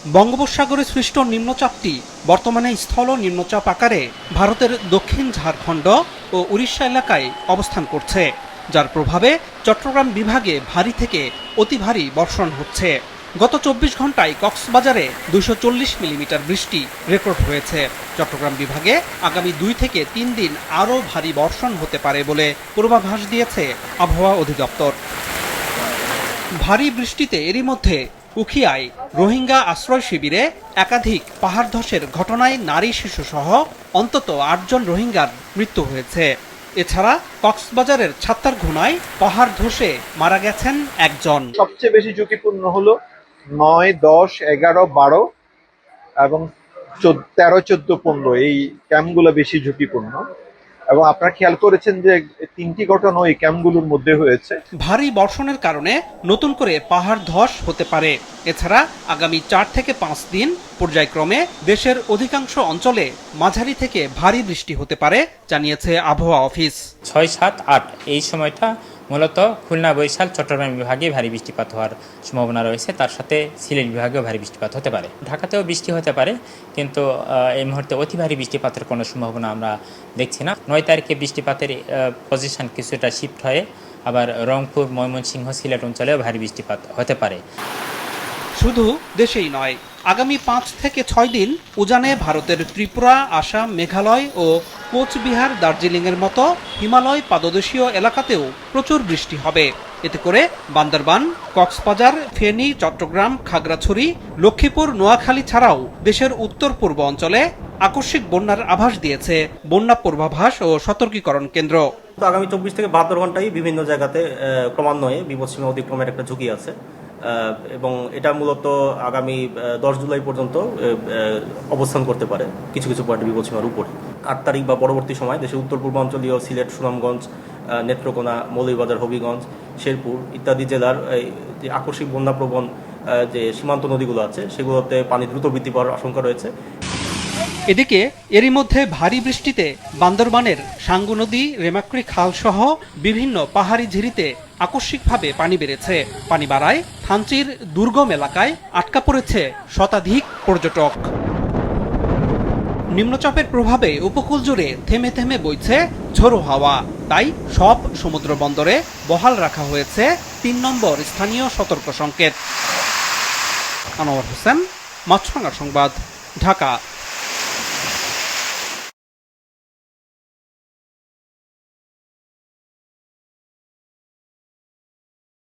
বঙ্গোপসাগরে সৃষ্ট নিম্নচাপটি বর্তমানে স্থল নিম্নচাপ আকারে ভারতের দক্ষিণ ঝাড়খণ্ড ও উড়িষ্যা এলাকায় অবস্থান করছে, যার প্রভাবে চট্টগ্রাম বিভাগে ভারী থেকে অতি ভারী বর্ষণ হচ্ছে। গত 24 ঘন্টায় কক্সবাজারে 240 মিলিমিটার বৃষ্টি রেকর্ড হয়েছে। চট্টগ্রাম বিভাগে আগামী 2 থেকে 3 দিন আরও ভারী বর্ষণ হতে পারে বলে পূর্বাভাস দিয়েছে আবহাওয়া অধিদপ্তর। ভারী বৃষ্টিতে এরই মধ্যে উখিয়ায় রোহিঙ্গা আশ্রয় শিবিরে একাধিক পাহাড় ধসের ঘটনায় নারী শিশুসহ অন্তত 8 জন রোহিঙ্গার মৃত্যু হয়েছে। এছাড়া কক্সবাজারের ছাত্তারঘুনায় পাহাড় ধসে মারা গেছেন একজন। সবচেয়ে বেশি ঝুঁকিপূর্ণ হলো 9, 10, 11, 12 এবং 13, 14, 15 এই ক্যাম্পগুলো বেশি ঝুঁকিপূর্ণ। এবং আপনারা খেয়াল করেছেন যে 3টি ঘটনা ওই ক্যাম্পগুলোর মধ্যে হয়েছে। ভারী বর্ষণের কারণে নতুন করে পাহাড় ধস হতে পারে। এছাড়া আগামী 4 থেকে 5 দিন পর্যায়ক্রমে দেশের অধিকাংশ অঞ্চলে মাঝারি থেকে ভারী বৃষ্টি হতে পারে জানিয়েছে আবহাওয়া অফিস। 6, 7, 8 এই সময়টা মূলত খুলনা, বরিশাল, চট্টগ্রাম বিভাগে ভারী বৃষ্টিপাত হওয়ার সম্ভাবনা রয়েছে। তার সাথে সিলেট বিভাগেও ভারী বৃষ্টিপাত হতে পারে। ঢাকাতেও বৃষ্টি হতে পারে, কিন্তু এই মুহূর্তে অতি ভারী বৃষ্টিপাতের কোনো সম্ভাবনা আমরা দেখছি না। 9 তারিখে বৃষ্টিপাতের পজিশন কিছুটা শিফট হয়ে আবার রংপুর, ময়মনসিংহ, সিলেট অঞ্চলেও ভারী বৃষ্টিপাত হতে পারে। শুধু দেশেই নয়, আগামী 5 থেকে 6 দিন উজানে ভারতের ত্রিপুরা, আসাম, মেঘালয় ও কোচবিহার, দার্জিলিংয়ের মতো হিমালয় পাদদেশীয় এলাকাতেও প্রচুর বৃষ্টি হবে। এতে করে বান্দরবান, কক্সবাজার, ফেনী, চট্টগ্রাম, খাগড়াছড়ি, লক্ষ্মীপুর, নোয়াখালী ছাড়াও দেশের উত্তর পূর্ব অঞ্চলে আকস্মিক বন্যার আভাস দিয়েছে বন্যা পূর্বাভাস ও সতর্কীকরণ কেন্দ্র। আগামী 24 থেকে 72 ঘন্টায় বিভিন্ন জায়গাতে ক্রমান্বয়ে বিপদসীমা অতিক্রমের একটা ঝুঁকি আছে, এবং এটা মূলত আগামী 10 জুলাই পর্যন্ত অবস্থান করতে পারে কিছু কিছু পয়েন্টে বিপদসীমার উপরে। 8 তারিখ বা পরবর্তী সময় দেশের উত্তর পূর্বাঞ্চলীয় সিলেট, সুনামগঞ্জ, নেত্রকোনা, মৌলভীবাজার, হবিগঞ্জ, শেরপুর ইত্যাদি জেলার যে আকস্মিক বন্যাপ্রবণ যে সীমান্ত নদীগুলো আছে সেগুলোতে পানি দ্রুত বৃদ্ধি পাওয়ার আশঙ্কা রয়েছে। এদিকে এরই মধ্যে ভারী বৃষ্টিতে বান্দরবানের সাঙ্গু নদী, রেমাক্রি খাল সহ বিভিন্ন পাহাড়ি ঝিরিতে আকস্মিকভাবে পানি বেড়েছে। পানি বাড়ায় থানচির দুর্গম এলাকায় আটকা পড়েছে শতাধিক পর্যটক। নিম্নচাপের প্রভাবে উপকূল জুড়ে থেমে থেমে বইছে ঝোড়ো হাওয়া, তাই সব সমুদ্র বন্দরে বহাল রাখা হয়েছে 3 নম্বর স্থানীয় সতর্ক সংকেত। আনোয়ার হোসেন, মাছরাঙা সংবাদ, ঢাকা।